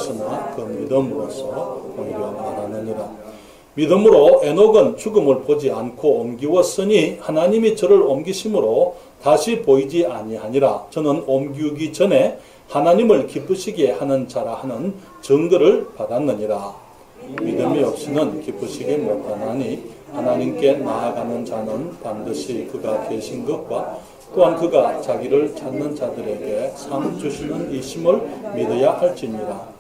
그것으나 그 믿음으로서 오히려 말하느니라. 믿음으로 에녹은 죽음을 보지 않고 옮기웠으니 하나님이 저를 옮기심으로 다시 보이지 아니하니라. 저는 옮기기 전에 하나님을 기쁘시게 하는 자라 하는 증거를 받았느니라. 믿음이 없이는 기쁘시게 못하나니 하나님께 나아가는 자는 반드시 그가 계신 것과 또한 그가 자기를 찾는 자들에게 상 주시는 이심을 믿어야 할지니라.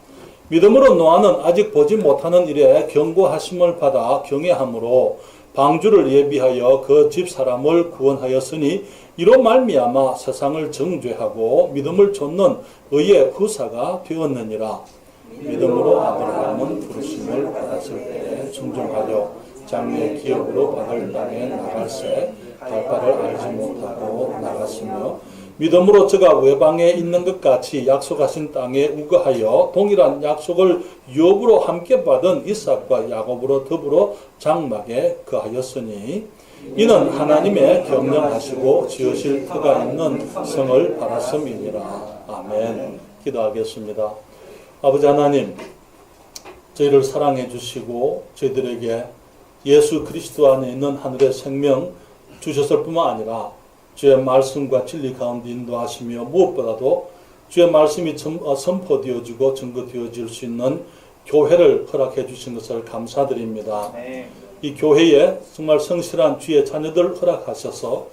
믿음으로 노아는 아직 보지 못하는 일에 경고하심을 받아 경외함으로 방주를 예비하여 그 집 사람을 구원하였으니 이로 말미암아 세상을 정죄하고 믿음을 좇는 의의 후사가 되었느니라. 믿음으로 아브라함은 부르심을 받았을 때 순종하여 장래의 기업으로 받을 땅에 나갈새 갈 바를 알지 못하고 나갔으며 믿음으로 저가 외방에 있는 것 같이 약속하신 땅에 우거하여 동일한 약속을 유업으로 함께 받은 이삭과 야곱으로 더불어 장막에 거하였으니 이는 하나님의 경영하시고 지으실 터가 있는 성을 바랐음이니라. 아멘. 기도하겠습니다. 아버지 하나님, 저희를 사랑해 주시고 저희들에게 예수 그리스도 안에 있는 하늘의 생명 주셨을 뿐만 아니라 주의 말씀과 진리 가운데 인도하시며 무엇보다도 주의 말씀이 선포되어지고 증거되어질 수 있는 교회를 허락해 주신 것을 감사드립니다. 이 교회에 정말 성실한 주의 자녀들 허락하셔서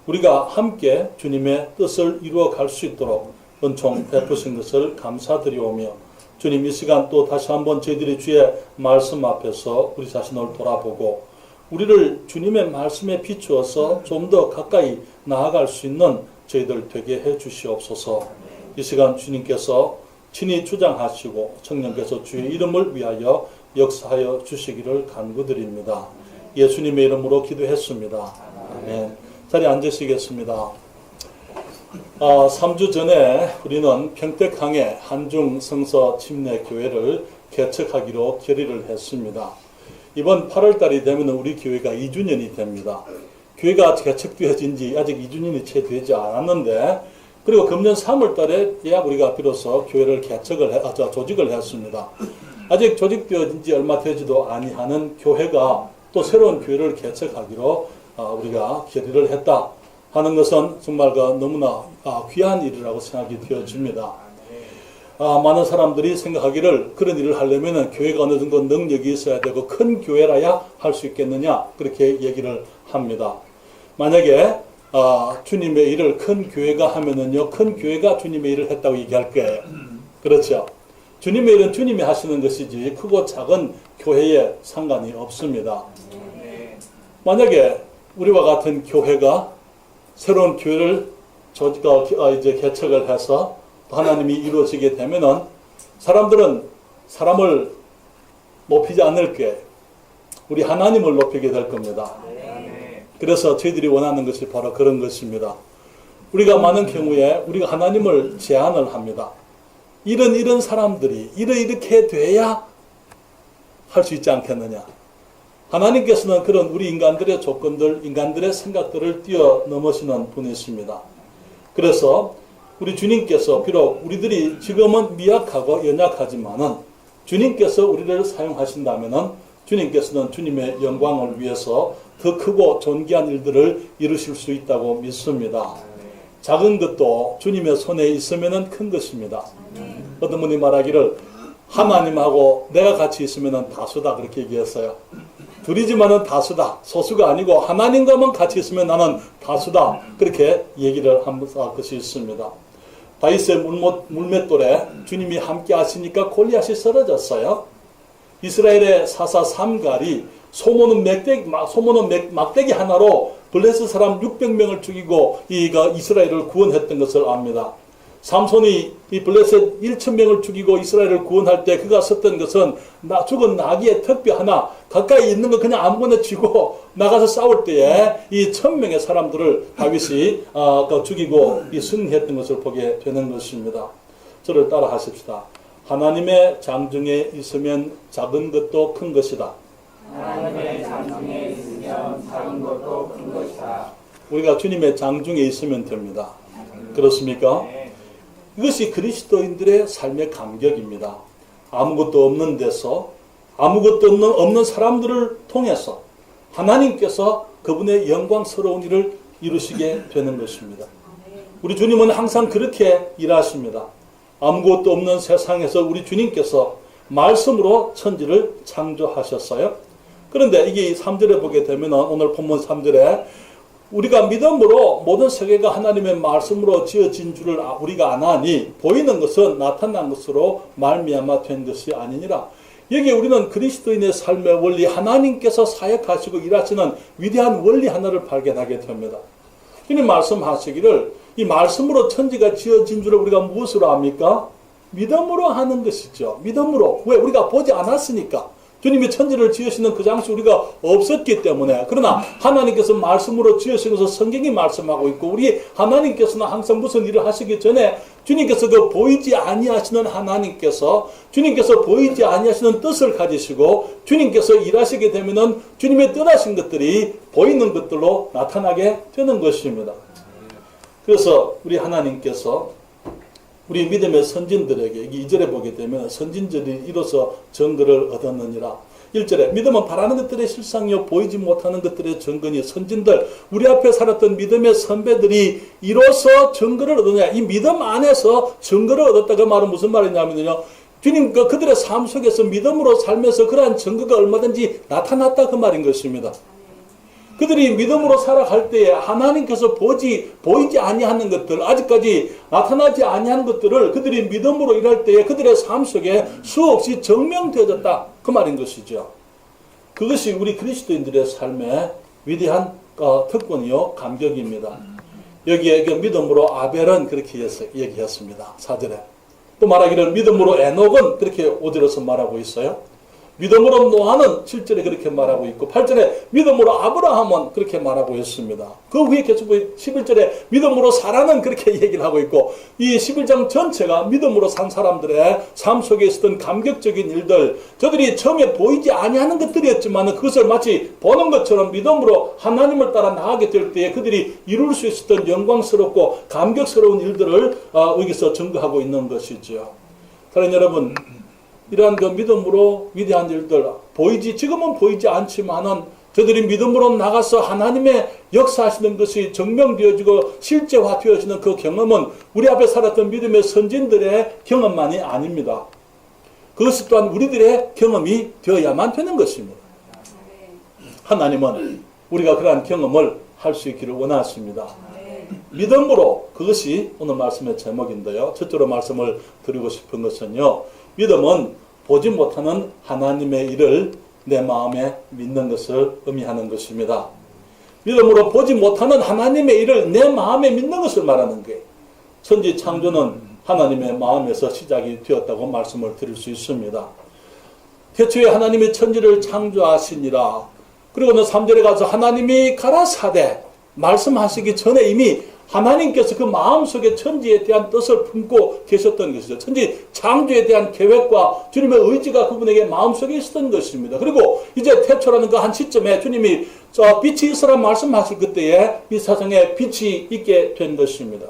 우리가 함께 주님의 뜻을 이루어 갈 수 있도록 은총 베푸신 것을 감사드리오며 주님 이 시간 또 다시 한번 저희들이 주의 말씀 앞에서 우리 자신을 돌아보고 우리를 주님의 말씀에 비추어서 좀 더 가까이 나아갈 수 있는 저희들 되게 해 주시옵소서. 이 시간 주님께서 친히 주장하시고 청년께서 주의 이름을 위하여 역사하여 주시기를 간구드립니다. 예수님의 이름으로 기도했습니다. 아멘. 자리에 앉으시겠습니다. 3주 전에 우리는 평택항에 한중 성서 침례교회를 개척하기로 결의를 했습니다. 이번 8월달이 되면 우리 교회가 2주년이 됩니다. 교회가 개척되어진 지 아직 2주년이 채 되지 않았는데 그리고 금년 3월달에 우리가 비로소 교회를 조직을 했습니다. 아직 조직되어진 지 얼마 되지도 아니하는 교회가 또 새로운 교회를 개척하기로 우리가 결의를 했다 하는 것은 정말 너무나 귀한 일이라고 생각이 되어집니다. 많은 사람들이 생각하기를 그런 일을 하려면 교회가 어느 정도 능력이 있어야 되고 큰 교회라야 할 수 있겠느냐 그렇게 얘기를 합니다. 만약에 주님의 일을 큰 교회가 하면은요 큰 교회가 주님의 일을 했다고 얘기할 거예요. 그렇죠? 주님의 일은 주님이 하시는 것이지 크고 작은 교회에 상관이 없습니다. 만약에 우리와 같은 교회가 새로운 교회를 이제 개척을 해서 하나님이 이루어지게 되면은 사람들은 사람을 높이지 않을 게 우리 하나님을 높이게 될 겁니다. 그래서 저희들이 원하는 것이 바로 그런 것입니다. 우리가 많은 경우에 우리가 하나님을 제안을 합니다. 이런 사람들이 이렇게 돼야 할 수 있지 않겠느냐. 하나님께서는 그런 우리 인간들의 조건들, 인간들의 생각들을 뛰어넘으시는 분이십니다. 그래서 우리 주님께서 비록 우리들이 지금은 미약하고 연약하지만은 주님께서 우리를 사용하신다면은 주님께서는 주님의 영광을 위해서 더 크고 존귀한 일들을 이루실 수 있다고 믿습니다. 작은 것도 주님의 손에 있으면은 큰 것입니다. 어떤 분이 말하기를 하나님하고 내가 같이 있으면은 다수다 그렇게 얘기했어요. 둘이지만은 다수다. 소수가 아니고 하나님과만 같이 있으면 나는 다수다. 그렇게 얘기를 한 것이 있습니다. 다윗의 물맷돌에 주님이 함께 하시니까 골리앗이 쓰러졌어요. 이스라엘의 사사 삼갈이 소모는 막대기 하나로 블레셋 사람 600명을 죽이고 이스라엘을 구원했던 것을 압니다. 삼손이 이 블레셋 1000명을 죽이고 이스라엘을 구원할 때 그가 썼던 것은 죽은 나귀의 턱뼈 하나 가까이 있는 거 그냥 아무거나 쥐고 나가서 싸울 때에 이 1000명의 사람들을 다윗이 죽이고 승리했던 것을 보게 되는 것입니다. 저를 따라 하십시다. 하나님의 장중에 있으면 작은 것도 큰 것이다. 하나님의 장중에 있으면 작은 것도 큰 것이다. 우리가 주님의 장중에 있으면 됩니다. 그렇습니까? 이것이 그리스도인들의 삶의 감격입니다. 아무것도 없는 데서 아무것도 없는 사람들을 통해서 하나님께서 그분의 영광스러운 일을 이루시게 되는 것입니다. 우리 주님은 항상 그렇게 일하십니다. 아무것도 없는 세상에서 우리 주님께서 말씀으로 천지를 창조하셨어요. 그런데 이게 3절에 보게 되면 오늘 본문 3절에 우리가 믿음으로 모든 세계가 하나님의 말씀으로 지어진 줄을 우리가 아나니 보이는 것은 나타난 것으로 말미암아 된 것이 아니니라. 여기 우리는 그리스도인의 삶의 원리, 하나님께서 사역하시고 일하시는 위대한 원리 하나를 발견하게 됩니다. 주님 말씀하시기를 이 말씀으로 천지가 지어진 줄을 우리가 무엇으로 압니까? 믿음으로 하는 것이죠. 믿음으로. 왜? 우리가 보지 않았으니까. 주님이 천지를 지으시는 그 장소 우리가 없었기 때문에. 그러나 하나님께서 말씀으로 지으시면서 성경이 말씀하고 있고 우리 하나님께서는 항상 무슨 일을 하시기 전에 주님께서 그 보이지 아니하시는 하나님께서 주님께서 보이지 아니하시는 뜻을 가지시고 주님께서 일하시게 되면은 주님의 뜻하신 것들이 보이는 것들로 나타나게 되는 것입니다. 그래서 우리 하나님께서 우리 믿음의 선진들에게 2절에 보게 되면 선진들이 이로써 증거를 얻었느니라. 1절에 믿음은 바라는 것들의 실상이요 보이지 못하는 것들의 증거니 선진들 우리 앞에 살았던 믿음의 선배들이 이로써 증거를 얻느냐. 이 믿음 안에서 증거를 얻었다. 그 말은 무슨 말이냐면요. 주님 그들의 삶 속에서 믿음으로 살면서 그러한 증거가 얼마든지 나타났다 그 말인 것입니다. 그들이 믿음으로 살아갈 때에 하나님께서 보이지 아니하는 것들, 아직까지 나타나지 아니하는 것들을 그들이 믿음으로 일할 때에 그들의 삶 속에 수없이 증명되어졌다. 그 말인 것이죠. 그것이 우리 그리스도인들의 삶의 위대한 특권이요 감격입니다. 여기에 믿음으로 아벨은 그렇게 얘기했습니다. 4절에. 또 말하기를 믿음으로 에녹은 그렇게 5절에서 말하고 있어요. 믿음으로 노아는 7절에 그렇게 말하고 있고 8절에 믿음으로 아브라함은 그렇게 말하고 있습니다. 그 위에 계속 11절에 믿음으로 사라는 그렇게 얘기를 하고 있고 이 11장 전체가 믿음으로 산 사람들의 삶 속에 있었던 감격적인 일들 저들이 처음에 보이지 아니하는 것들이었지만 그것을 마치 보는 것처럼 믿음으로 하나님을 따라 나가게 될 때에 그들이 이룰 수 있었던 영광스럽고 감격스러운 일들을 여기서 증거하고 있는 것이죠. 사랑하는 여러분 이러한 그 믿음으로 위대한 일들 지금은 보이지 않지만은 저들이 믿음으로 나가서 하나님의 역사하시는 것이 증명되어지고 실제화되어지는 그 경험은 우리 앞에 살았던 믿음의 선진들의 경험만이 아닙니다. 그것 또한 우리들의 경험이 되어야만 되는 것입니다. 하나님은 우리가 그러한 경험을 할 수 있기를 원하십니다. 믿음으로 그것이 오늘 말씀의 제목인데요. 첫째로 말씀을 드리고 싶은 것은요. 믿음은 보지 못하는 하나님의 일을 내 마음에 믿는 것을 의미하는 것입니다. 믿음으로 보지 못하는 하나님의 일을 내 마음에 믿는 것을 말하는 거예요. 천지 창조는 하나님의 마음에서 시작이 되었다고 말씀을 드릴 수 있습니다. 태초에 하나님이 천지를 창조하시니라. 그리고는 3절에 가서 하나님이 가라사대 말씀하시기 전에 이미 하나님께서 그 마음속에 천지에 대한 뜻을 품고 계셨던 것이죠. 천지 창조에 대한 계획과 주님의 의지가 그분에게 마음속에 있었던 것입니다. 그리고 이제 태초라는 그 한 시점에 주님이 빛이 있으라 말씀하실 그때에 이 세상에 빛이 있게 된 것입니다.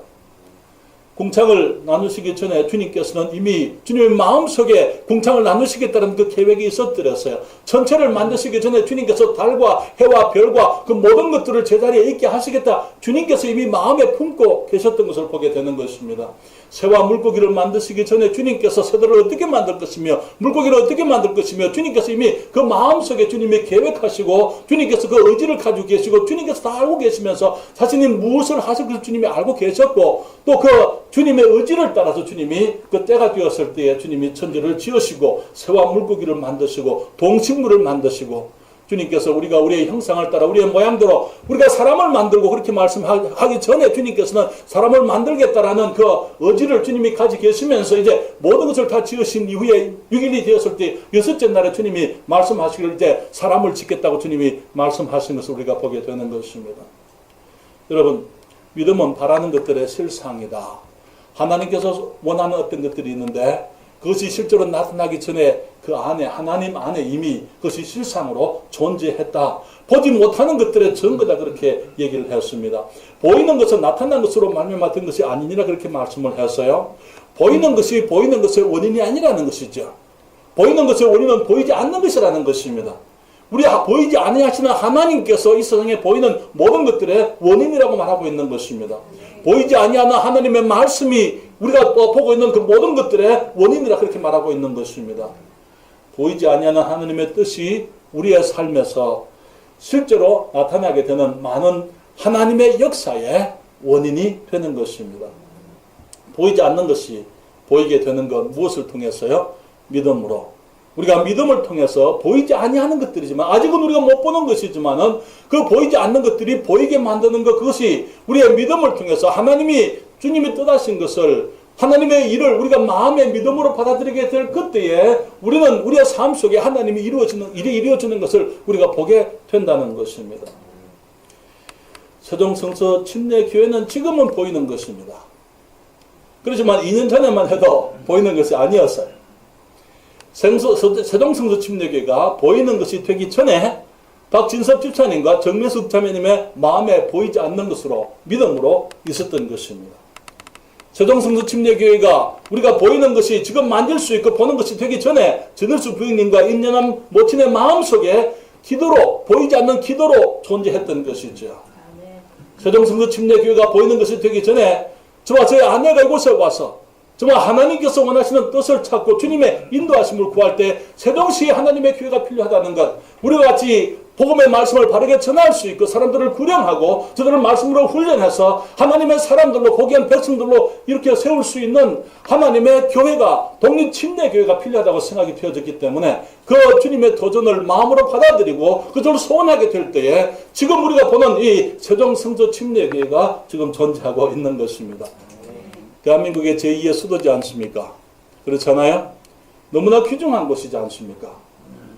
궁창을 나누시기 전에 주님께서는 이미 주님의 마음속에 궁창을 나누시겠다는 그 계획이 있었더랬어요. 전체를 만드시기 전에 주님께서 달과 해와 별과 그 모든 것들을 제자리에 있게 하시겠다. 주님께서 이미 마음에 품고 계셨던 것을 보게 되는 것입니다. 새와 물고기를 만드시기 전에 주님께서 새들을 어떻게 만들 것이며 물고기를 어떻게 만들 것이며 주님께서 이미 그 마음속에 주님이 계획하시고 주님께서 그 의지를 가지고 계시고 주님께서 다 알고 계시면서 자신이 무엇을 하실 것을 주님이 알고 계셨고 또 그 주님의 의지를 따라서 주님이 그 때가 되었을 때에 주님이 천지를 지으시고 새와 물고기를 만드시고 동식물을 만드시고 주님께서 우리가 우리의 형상을 따라 우리의 모양대로 우리가 사람을 만들고 그렇게 말씀하기 전에 주님께서는 사람을 만들겠다라는 그 의지를 주님이 가지고 계시면서 이제 모든 것을 다 지으신 이후에 6일이 되었을 때 6째 날에 주님이 말씀하시기를 이제 사람을 짓겠다고 주님이 말씀하신 것을 우리가 보게 되는 것입니다. 여러분 믿음은 바라는 것들의 실상이다. 하나님께서 원하는 어떤 것들이 있는데 그것이 실제로 나타나기 전에 그 안에 하나님 안에 이미 그것이 실상으로 존재했다. 보지 못하는 것들의 증거다 그렇게 얘기를 했습니다. 보이는 것은 나타난 것으로 말미암았던 것이 아니니라 그렇게 말씀을 했어요. 보이는 것이 보이는 것의 원인이 아니라는 것이죠. 보이는 것의 원인은 보이지 않는 것이라는 것입니다. 우리 보이지 아니하시는 하나님께서 이 세상에 보이는 모든 것들의 원인이라고 말하고 있는 것입니다. 보이지 아니하는 하나님의 말씀이 우리가 보고 있는 그 모든 것들의 원인이라 그렇게 말하고 있는 것입니다. 보이지 아니하는 하나님의 뜻이 우리의 삶에서 실제로 나타나게 되는 많은 하나님의 역사의 원인이 되는 것입니다. 보이지 않는 것이 보이게 되는 것 무엇을 통해서요? 믿음으로. 우리가 믿음을 통해서 보이지 아니하는 것들이지만 아직은 우리가 못 보는 것이지만은 그 보이지 않는 것들이 보이게 만드는 것, 그것이 우리의 믿음을 통해서 하나님이 주님이 뜻하신 것을, 하나님의 일을 우리가 마음의 믿음으로 받아들이게 될 그때에 우리는 우리의 삶 속에 하나님이 일이 이루어지는 것을 우리가 보게 된다는 것입니다. 세종성서 침례교회는 지금은 보이는 것입니다. 그렇지만 2년 전에만 해도 보이는 것이 아니었어요. 세종성서 침례교회가 보이는 것이 되기 전에 박진섭 집사님과 정매숙 자매님의 마음에 보이지 않는 것으로 믿음으로 있었던 것입니다. 세종성서 침례교회가 우리가 보이는 것이 지금 만질 수 있고 보는 것이 되기 전에 전일수 부인님과 임연한 모친의 마음속에 기도로, 보이지 않는 기도로 존재했던 것이죠. 세종성서 침례교회가 보이는 것이 되기 전에 저와 저의 아내가 이곳에 와서 정말 하나님께서 원하시는 뜻을 찾고 주님의 인도하심을 구할 때 세종시에 하나님의 교회가 필요하다는 것, 우리가 같이 복음의 말씀을 바르게 전할 수 있고 사람들을 구령하고 저들을 말씀으로 훈련해서 하나님의 사람들로, 고귀한 백성들로 이렇게 세울 수 있는 하나님의 교회가, 독립침례교회가 필요하다고 생각이 되어졌기 때문에 그 주님의 도전을 마음으로 받아들이고 그들을 소원하게 될 때에 지금 우리가 보는 이 세종성서 침례교회가 지금 존재하고 있는 것입니다. 대한민국의 제2의 수도지 않습니까? 그렇잖아요? 너무나 귀중한 곳이지 않습니까?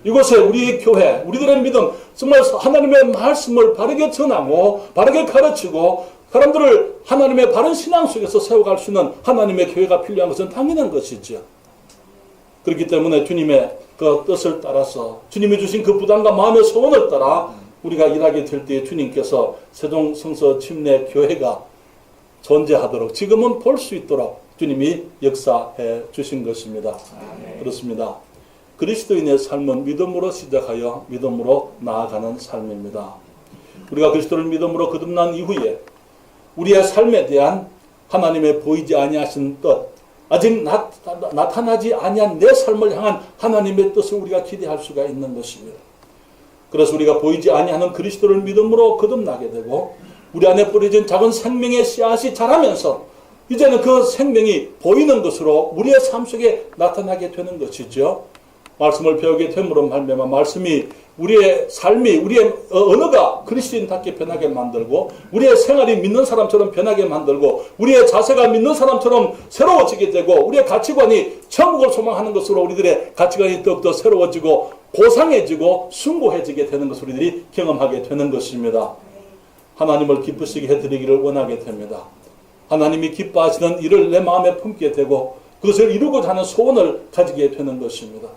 이곳에 우리의 교회, 우리들의 믿음, 정말 하나님의 말씀을 바르게 전하고 바르게 가르치고 사람들을 하나님의 바른 신앙 속에서 세워갈 수 있는 하나님의 교회가 필요한 것은 당연한 것이죠. 그렇기 때문에 주님의 그 뜻을 따라서 주님이 주신 그 부담과 마음의 소원을 따라 우리가 일하게 될 때에 주님께서 세종성서 침례교회가 존재하도록 지금은 볼 수 있도록 주님이 역사해 주신 것입니다. 그렇습니다. 그리스도인의 삶은 믿음으로 시작하여 믿음으로 나아가는 삶입니다. 우리가 그리스도를 믿음으로 거듭난 이후에 우리의 삶에 대한 하나님의 보이지 아니하신 뜻, 아직 나타나지 아니한 내 삶을 향한 하나님의 뜻을 우리가 기대할 수가 있는 것입니다. 그래서 우리가 보이지 아니하는 그리스도를 믿음으로 거듭나게 되고 우리 안에 뿌려진 작은 생명의 씨앗이 자라면서 이제는 그 생명이 보이는 것으로 우리의 삶 속에 나타나게 되는 것이죠. 말씀을 배우게 됨으로 말미암아 말씀이 우리의 삶이, 우리의 언어가 그리스도인답게 변하게 만들고 우리의 생활이 믿는 사람처럼 변하게 만들고 우리의 자세가 믿는 사람처럼 새로워지게 되고 우리의 가치관이 천국을 소망하는 것으로 우리들의 가치관이 더욱더 새로워지고 고상해지고 숭고해지게 되는 것을 우리들이 경험하게 되는 것입니다. 하나님을 기쁘시게 해드리기를 원하게 됩니다. 하나님이 기뻐하시는 일을 내 마음에 품게 되고 그것을 이루고자 하는 소원을 가지게 되는 것입니다.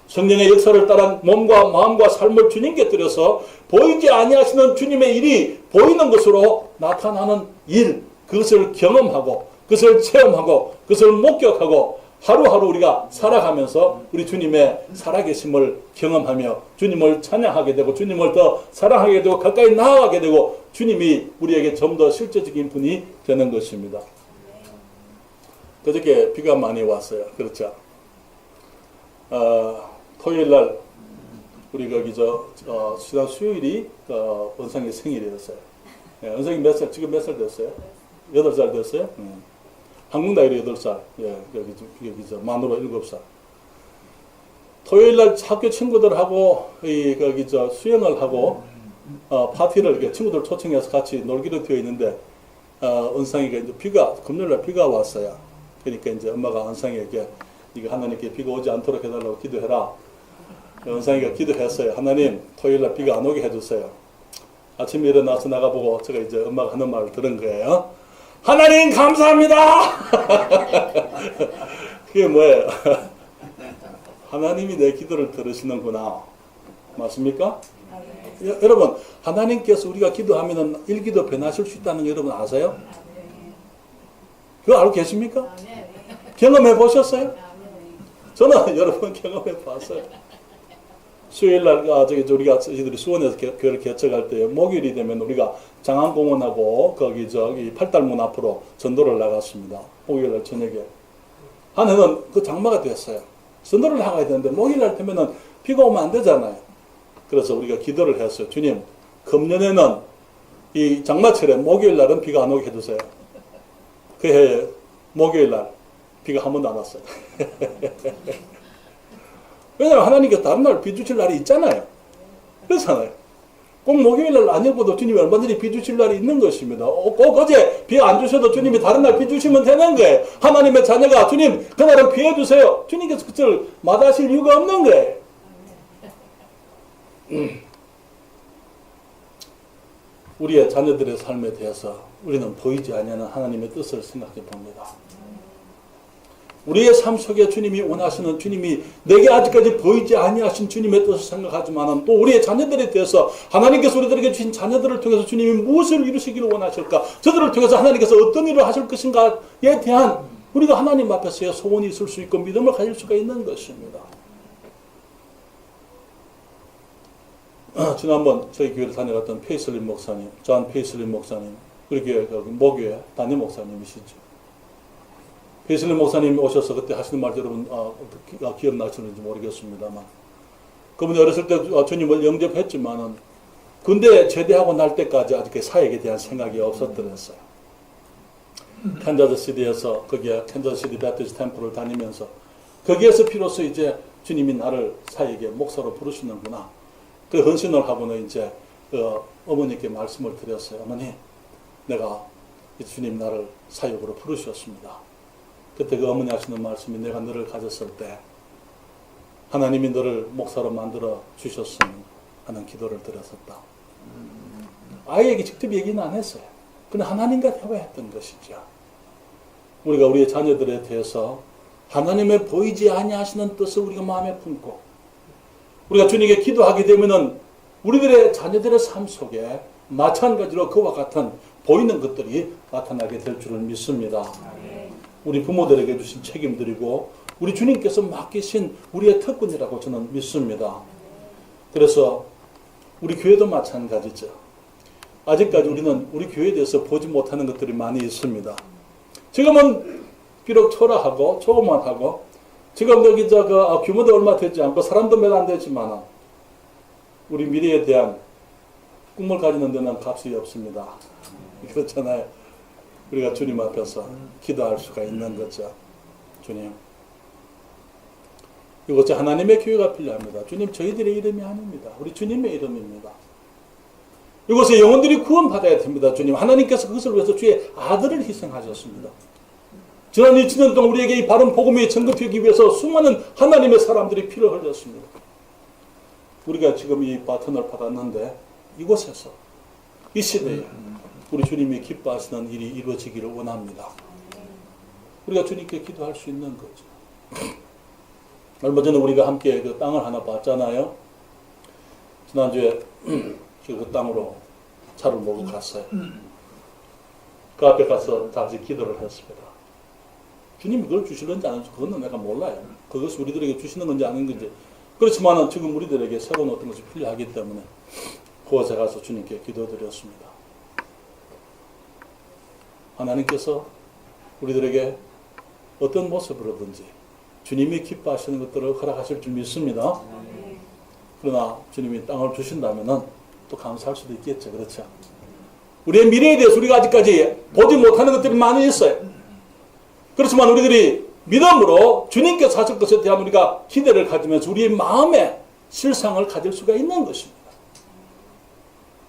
성령의 역사를 따라 몸과 마음과 삶을 주님께 드려서 보이지 아니하시는 주님의 일이 보이는 것으로 나타나는 일, 그것을 경험하고 그것을 체험하고 그것을 목격하고 하루하루 우리가 살아가면서 우리 주님의 살아계심을 경험하며 주님을 찬양하게 되고 주님을 더 사랑하게 되고 가까이 나아가게 되고 주님이 우리에게 좀 더 실제적인 분이 되는 것입니다. 그저께 비가 많이 왔어요. 그렇죠? 토요일날 우리 거기 지난 수요일이 은성이 생일이었어요. 예, 은성이 지금 몇 살 됐어요? 8살 됐어요? 한국 나이로 8살. 예, 여기 만으로 7살. 토요일날 학교 친구들하고 거기 수영을 하고 파티를 이렇게 친구들 초청해서 같이 놀기로 되어 있는데 은상이가 이제 금요일날 비가 왔어요. 그러니까 이제 엄마가 은상이에게 이거 하나님께 비가 오지 않도록 해달라고 기도해라. 은상이가 기도했어요. 하나님 토요일날 비가 안 오게 해주세요. 아침에 일어나서 나가보고 제가 이제 엄마가 하는 말을 들은 거예요. 하나님 감사합니다. 그게 뭐예요? 하나님이 내 기도를 들으시는구나. 맞습니까? 여러분 하나님께서 우리가 기도하면 일기도 변하실 수 있다는 거 여러분 아세요? 그거 알고 계십니까? 경험해 보셨어요? 저는 여러 번 경험해 봤어요. 수요일날 우리가 저희들이 수원에서 교회를 개척할 때 목요일이 되면 우리가 장안공원하고 거기 팔달문 앞으로 전도를 나갔습니다. 목요일날 저녁에 한 해는 그 장마가 됐어요. 전도를 나가야 되는데 목요일날 되면은 비가 오면 안 되잖아요. 그래서 우리가 기도를 했어요. 주님, 금년에는 이 장마철에 목요일날은 비가 안 오게 해주세요. 그 해에 목요일날 비가 한 번도 안 왔어요. 왜냐하면 하나님께서 다른 날 비 주실 날이 있잖아요. 그렇잖아요. 꼭 목요일날 아니어도 주님이 얼마든지 비 주실 날이 있는 것입니다. 꼭 어제 비 안 주셔도 주님이 다른 날 비 주시면 되는 거예요. 하나님의 자녀가 주님 그날은 피해 주세요. 주님께서 그것을 마다하실 이유가 없는 거예요. 우리의 자녀들의 삶에 대해서 우리는 보이지 아니하는 하나님의 뜻을 생각해 봅니다. 우리의 삶 속에 주님이 원하시는, 주님이 내게 아직까지 보이지 아니하신 주님의 뜻을 생각하지만 또 우리의 자녀들에 대해서 하나님께서 우리들에게 주신 자녀들을 통해서 주님이 무엇을 이루시기를 원하실까, 저들을 통해서 하나님께서 어떤 일을 하실 것인가에 대한 우리가 하나님 앞에서의 소원이 있을 수 있고 믿음을 가질 수가 있는 것입니다. 지난번 저희 교회를 다녀갔던 페이슬린 목사님, 존 페이슬린 목사님, 우리 교회 모교회 담임 목사님이시죠. 페이슬린 목사님이 오셔서 그때 하시는 말 여러분 기억나시는지 모르겠습니다만, 그분이 어렸을 때 주님을 영접했지만은 군대 제대하고 날 때까지 아직 사역에 대한 생각이 없었더랬어요. 캔자스시티에서 거기에 캔자스시티 배티스트 템플을 다니면서 거기에서 비로소 이제 주님이 나를 사역의 목사로 부르시는구나. 그 헌신을 하고는 이제 어머니께 말씀을 드렸어요. 어머니, 내가 주님 나를 사역으로 부르셨습니다. 그때 그 어머니 하시는 말씀이 내가 너를 가졌을 때 하나님이 너를 목사로 만들어 주셨으면 하는 기도를 드렸었다. 아이에게 직접 얘기는 안 했어요. 그냥 하나님과 대화했던 것이죠. 우리가 우리의 자녀들에 대해서 하나님의 보이지 아니하시는 뜻을 우리가 마음에 품고 우리가 주님께 기도하게 되면은 우리들의 자녀들의 삶 속에 마찬가지로 그와 같은 보이는 것들이 나타나게 될 줄을 믿습니다. 우리 부모들에게 주신 책임들이고 우리 주님께서 맡기신 우리의 특권이라고 저는 믿습니다. 그래서 우리 교회도 마찬가지죠. 아직까지 우리는 우리 교회에 대해서 보지 못하는 것들이 많이 있습니다. 지금은 비록 초라하고 조그만하고 지금 여기 규모도 얼마 되지 않고 사람도 몇 안 되지만 우리 미래에 대한 꿈을 가지는 데는 값이 없습니다. 그렇잖아요. 우리가 주님 앞에서 기도할 수가 있는 거죠. 주님, 이곳에 하나님의 교회가 필요합니다. 주님, 저희들의 이름이 아닙니다. 우리 주님의 이름입니다. 이곳에 영혼들이 구원받아야 됩니다. 주님, 하나님께서 그것을 위해서 주의 아들을 희생하셨습니다. 지난 2000년 동안 우리에게 이 바른 복음이 전급되기 위해서 수많은 하나님의 사람들이 피를 흘렸습니다. 우리가 지금 이 바톤을 받았는데 이곳에서 이 시대에 우리 주님이 기뻐하시는 일이 이루어지기를 원합니다. 우리가 주님께 기도할 수 있는 거죠. 얼마 전에 우리가 함께 그 땅을 하나 봤잖아요. 지난주에 그 땅으로 차를 몰고 갔어요. 그 앞에 가서 다시 기도를 했습니다. 주님이 그걸 주실는지 안 주실는지 그건 내가 몰라요. 그것이 우리들에게 주시는 건지 아닌 건지. 그렇지만 지금 우리들에게 새로운 어떤 것이 필요하기 때문에 그곳에 가서 주님께 기도드렸습니다. 하나님께서 우리들에게 어떤 모습으로든지 주님이 기뻐하시는 것들을 허락하실 줄 믿습니다. 그러나 주님이 땅을 주신다면 또 감사할 수도 있겠죠. 그렇죠? 우리의 미래에 대해서 우리가 아직까지 보지 못하는 것들이 많이 있어요. 그렇지만 우리들이 믿음으로 주님께서 하실 것에 대한 우리가 기대를 가지면서 우리의 마음에 실상을 가질 수가 있는 것입니다.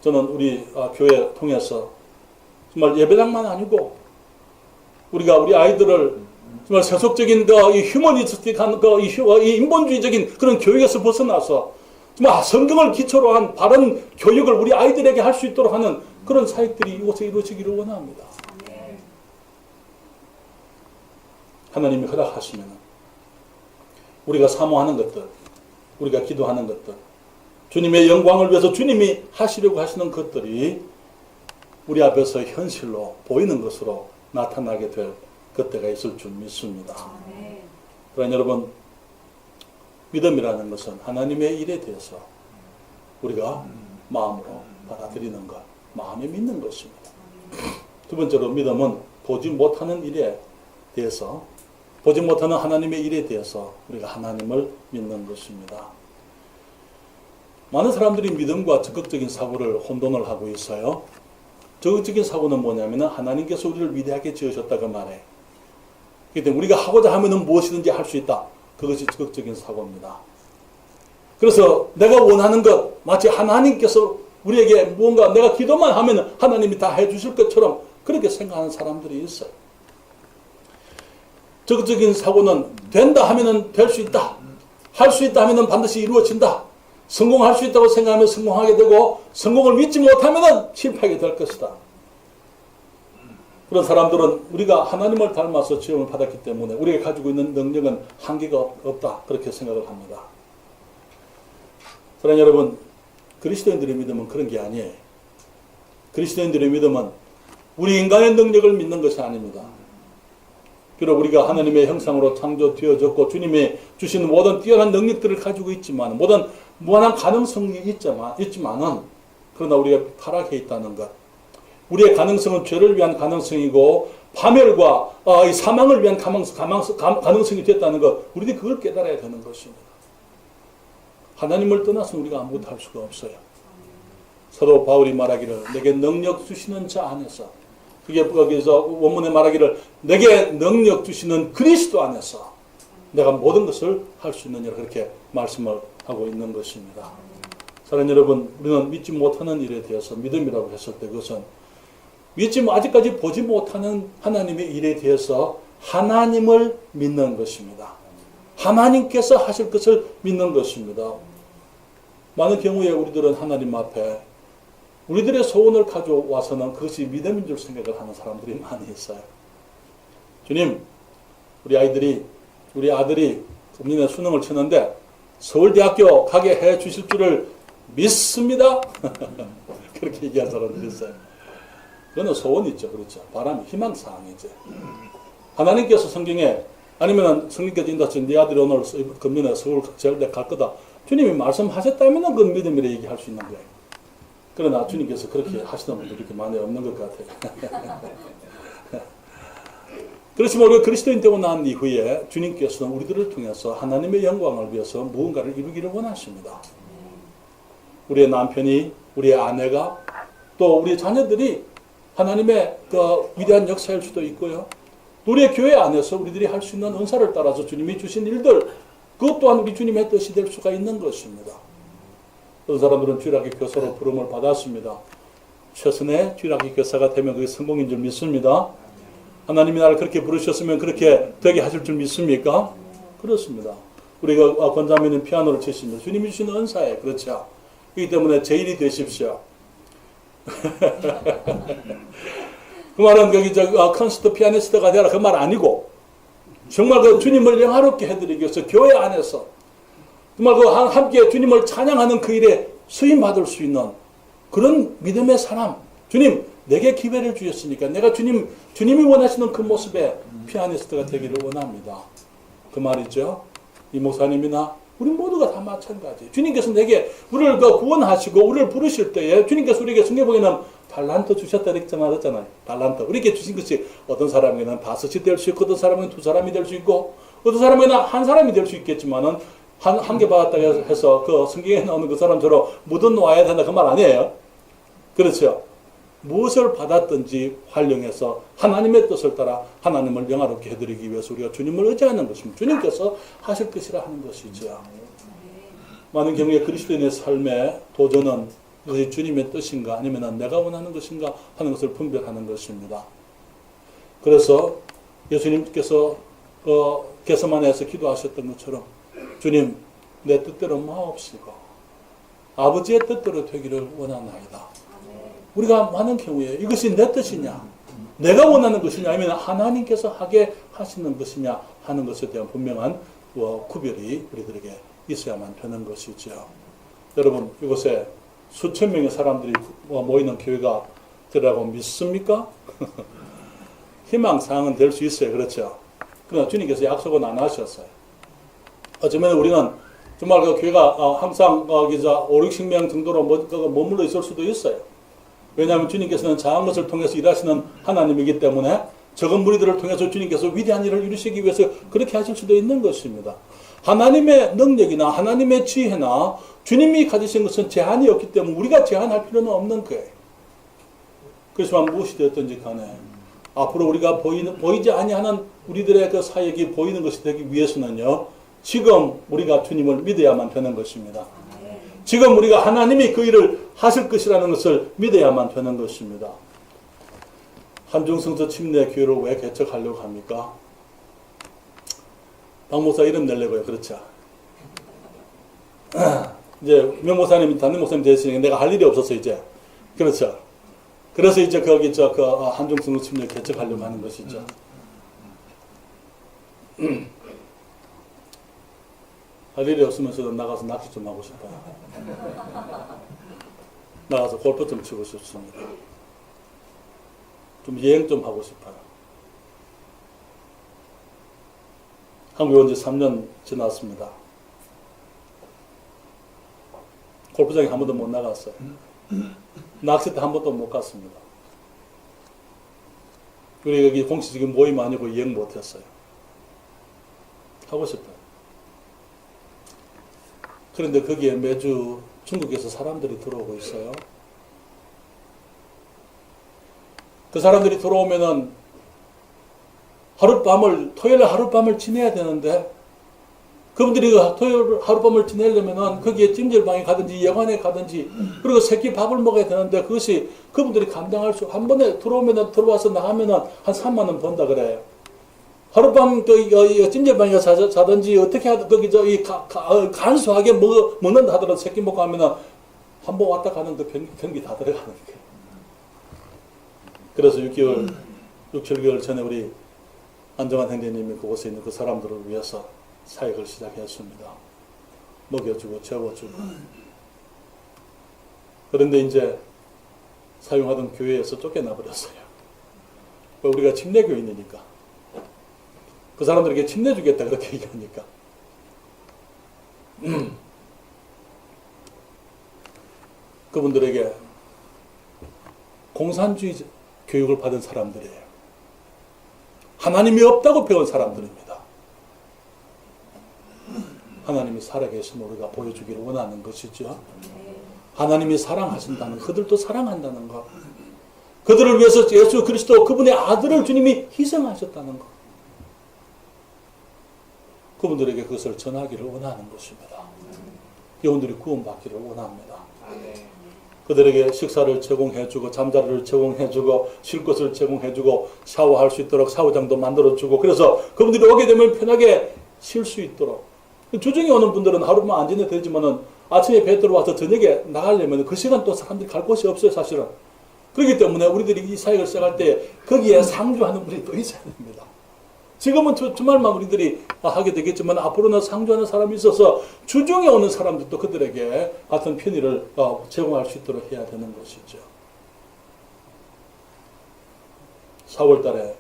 저는 우리 교회 통해서 정말 예배당만 아니고 우리가 우리 아이들을 정말 세속적인 이 휴머니스틱한 이 인본주의적인 그런 교육에서 벗어나서 정말 성경을 기초로 한 바른 교육을 우리 아이들에게 할 수 있도록 하는 그런 사역들이 이곳에 이루어지기를 원합니다. 하나님이 허락하시면 우리가 사모하는 것들, 우리가 기도하는 것들, 주님의 영광을 위해서 주님이 하시려고 하시는 것들이 우리 앞에서 현실로 보이는 것으로 나타나게 될 그때가 있을 줄 믿습니다. 그러나 여러분, 믿음이라는 것은 하나님의 일에 대해서 우리가 마음으로 받아들이는 것, 마음에 믿는 것입니다. 두 번째로 믿음은 보지 못하는 일에 대해서, 보지 못하는 하나님의 일에 대해서 우리가 하나님을 믿는 것입니다. 많은 사람들이 믿음과 적극적인 사고를 혼돈을 하고 있어요. 적극적인 사고는 뭐냐면 하나님께서 우리를 위대하게 지으셨다고 말해. 그렇기 때문에 우리가 하고자 하면 무엇이든지 할 수 있다. 그것이 적극적인 사고입니다. 그래서 내가 원하는 것, 마치 하나님께서 우리에게 무언가 내가 기도만 하면 하나님이 다 해주실 것처럼 그렇게 생각하는 사람들이 있어요. 적극적인 사고는 된다 하면 될 수 있다. 할 수 있다 하면 반드시 이루어진다. 성공할 수 있다고 생각하면 성공하게 되고 성공을 믿지 못하면 실패하게 될 것이다. 그런 사람들은 우리가 하나님을 닮아서 지음을 받았기 때문에 우리가 가지고 있는 능력은 한계가 없다. 그렇게 생각을 합니다. 사랑하는 여러분, 그리스도인들의 믿음은 그런 게 아니에요. 그리스도인들의 믿음은 우리 인간의 능력을 믿는 것이 아닙니다. 비록 우리가 하나님의 형상으로 창조되어졌고 주님이 주신 모든 뛰어난 능력들을 가지고 있지만, 모든 무한한 가능성이 있지만은 그러나 우리가 타락해 있다는 것, 우리의 가능성은 죄를 위한 가능성이고 파멸과 이 사망을 위한 가능성이 됐다는 것, 우리들이 그걸 깨달아야 되는 것입니다. 하나님을 떠나서 우리가 아무것도 할 수가 없어요. 사도 바울이 말하기를 내게 능력 주시는 자 안에서, 그게 거기서 원문에 말하기를 내게 능력 주시는 그리스도 안에서 내가 모든 것을 할 수 있느니라, 그렇게 말씀을 하고 있는 것입니다. 사랑하는 여러분, 우리는 믿지 못하는 일에 대해서 믿음이라고 했을 때 그것은 아직까지 보지 못하는 하나님의 일에 대해서 하나님을 믿는 것입니다. 하나님께서 하실 것을 믿는 것입니다. 많은 경우에 우리들은 하나님 앞에 우리들의 소원을 가져와서는 그것이 믿음인 줄 생각을 하는 사람들이 많이 있어요. 주님, 우리 아들이 금년에 수능을 치는데 서울대학교 가게 해 주실 줄을 믿습니다. 그렇게 얘기한 사람들이 있어요. 그거는 소원이죠. 그렇죠. 바람이, 희망사항이죠. 하나님께서 성경에, 아니면 성경께서 인도하신 네 아들이 오늘 금년에 서울대학 갈 거다. 주님이 말씀하셨다면 그건 믿음이라 얘기할 수 있는 거예요. 그러나 주님께서 그렇게 하시는 분들이 그렇게 많이 없는 것 같아요. 그렇지만 우리가 그리스도인 되고 난 이후에 주님께서는 우리들을 통해서 하나님의 영광을 위해서 무언가를 이루기를 원하십니다. 우리의 남편이, 우리의 아내가, 또 우리의 자녀들이 하나님의 그 위대한 역사일 수도 있고요. 우리의 교회 안에서 우리들이 할 수 있는 은사를 따라서 주님이 주신 일들, 그것 또한 우리 주님의 뜻이 될 수가 있는 것입니다. 어떤 사람들은 주일학교 교사로 부름을 받았습니다. 최선의 주일학교 교사가 되면 그게 성공인 줄 믿습니다. 하나님이 나를 그렇게 부르셨으면 그렇게 되게 하실 줄 믿습니까? 그렇습니다. 우리가 권자매는 피아노를 치십니다. 주님이 주시는 은사예요. 그렇죠? 그렇기 때문에 제 일이 되십시오. 그 말은 거기 콘서트 피아니스트가 되라 그 말 아니고, 정말 그 주님을 영화롭게 해드리기 위해서 교회 안에서 정말 그 함께 주님을 찬양하는 그 일에 수임 받을 수 있는 그런 믿음의 사람, 주님 내게 기회를 주셨으니까 내가 주님이 원하시는 그 모습의 피아니스트가 되기를 원합니다. 그 말이죠. 이 목사님이나 우리 모두가 다 마찬가지. 주님께서 우리를 구원하시고 우리를 부르실 때에 주님께서 우리에게 성경에는 달란트 주셨다 이렇게 말했잖아요. 달란트. 우리에게 주신 것이 어떤 사람에게는 5이 될 수 있고, 어떤 사람에게는 2사람이 될 수 있고, 어떤 사람에게는 1사람이 될 수 있겠지만은 한 개 받았다고 해서 그 성경에 나오는 그 사람처럼 묻어 놓아야 된다 그 말 아니에요. 그렇죠. 무엇을 받았든지 활용해서 하나님의 뜻을 따라 하나님을 영화롭게 해드리기 위해서 우리가 주님을 의지하는 것입니다. 주님께서 하실 것이라 하는 것이죠. 많은 경우에 그리스도인의 삶의 도전은 그것이 주님의 뜻인가 아니면 내가 원하는 것인가 하는 것을 분별하는 것입니다. 그래서 예수님께서 겟세마네에서 기도하셨던 것처럼 주님 내 뜻대로 마옵시고 아버지의 뜻대로 되기를 원하나이다. 우리가 많은 경우에 이것이 내 뜻이냐, 내가 원하는 것이냐, 아니면 하나님께서 하게 하시는 것이냐 하는 것에 대한 분명한 구별이 우리들에게 있어야만 되는 것이죠. 여러분, 이곳에 수천 명의 사람들이 모이는 교회가 되라고 믿습니까? 희망사항은 될 수 있어요. 그렇죠. 그러나 주님께서 약속은 안 하셨어요. 어쩌면 우리는 정말 그 교회가 항상 5, 60명 정도로 머물러 있을 수도 있어요. 왜냐하면 주님께서는 작은 것을 통해서 일하시는 하나님이기 때문에 적은 무리들을 통해서 주님께서 위대한 일을 이루시기 위해서 그렇게 하실 수도 있는 것입니다. 하나님의 능력이나 하나님의 지혜나 주님이 가지신 것은 제한이 없기 때문에 우리가 제한할 필요는 없는 거예요. 그렇지만 무엇이 되었든지 간에 앞으로 우리가 보이지 아니하는 우리들의 그 사역이 보이는 것이 되기 위해서는요, 지금 우리가 주님을 믿어야만 되는 것입니다. 지금 우리가 하나님이 그 일을 하실 것이라는 것을 믿어야만 되는 것입니다. 한중성서 침례교회를 왜 개척하려고 합니까? 박 목사 이름 내려고요. 그렇죠. 이제 명목사님, 담임 목사님 되시니까 내가 할 일이 없어서 이제. 그렇죠. 그래서 이제 거기 한중성서 침례 개척하려고 하는 것이죠. 할 일이 없으면서도 나가서 낚시 좀 하고 싶어요. 나가서 골프 좀 치고 싶습니다. 좀 여행 좀 하고 싶어요. 한국에 온 지 3년 지났습니다. 골프장에 한 번도 못 나갔어요. 낚시터 한 번도 못 갔습니다. 우리 여기 공식적인 모임 아니고 여행 못 했어요. 하고 싶어요. 그런데 거기에 매주 중국에서 사람들이 들어오고 있어요. 그 사람들이 들어오면은 토요일 하룻밤을 지내야 되는데, 그분들이 토요일 하룻밤을 지내려면은 거기에 찜질방에 가든지 여관에 가든지, 그리고 새끼 밥을 먹어야 되는데, 그것이 그분들이 감당할 수, 한 번에 들어오면은, 들어와서 나가면은 한 3만 원 번다 그래요. 하룻밤 찜질방에 자든지 어떻게 하든 거기 간소하게 먹는다 하더라도 새끼 먹고 하면은 한 번 왔다 가는 그 경비 다 들어가는 거예요. 그래서 6, 7개월 전에 우리 안정환 형제님이 그곳에 있는 그 사람들을 위해서 사역을 시작했습니다. 먹여주고 재워주고. 그런데 이제 사용하던 교회에서 쫓겨나 버렸어요. 우리가 침례교인이니까. 그 사람들에게 침례주겠다 그렇게 얘기하니까. 그분들에게 공산주의 교육을 받은 사람들이에요. 하나님이 없다고 배운 사람들입니다. 하나님이 살아계신 우리가 보여주기를 원하는 것이죠. 하나님이 사랑하신다는, 그들도 사랑한다는 것. 그들을 위해서 예수 그리스도 그분의 아들을 주님이 희생하셨다는 것. 그분들에게 그것을 전하기를 원하는 것입니다. 영혼들이 구원받기를 원합니다. 그들에게 식사를 제공해주고 잠자리를 제공해주고 쉴 곳을 제공해주고 샤워할 수 있도록 샤워장도 만들어주고, 그래서 그분들이 오게 되면 편하게 쉴 수 있도록. 주중에 오는 분들은 하루만 안 지내도 되지만은 아침에 배 들어와서 저녁에 나가려면 그 시간 또 사람들이 갈 곳이 없어요, 사실은. 그렇기 때문에 우리들이 이 사역을 시작할 때 거기에 상주하는 분이 또 있어야 됩니다. 지금은 주말만 우리들이 하게 되겠지만 앞으로는 상주하는 사람이 있어서 주중에 오는 사람들도 그들에게 같은 편의를 제공할 수 있도록 해야 되는 것이죠. 4월 달에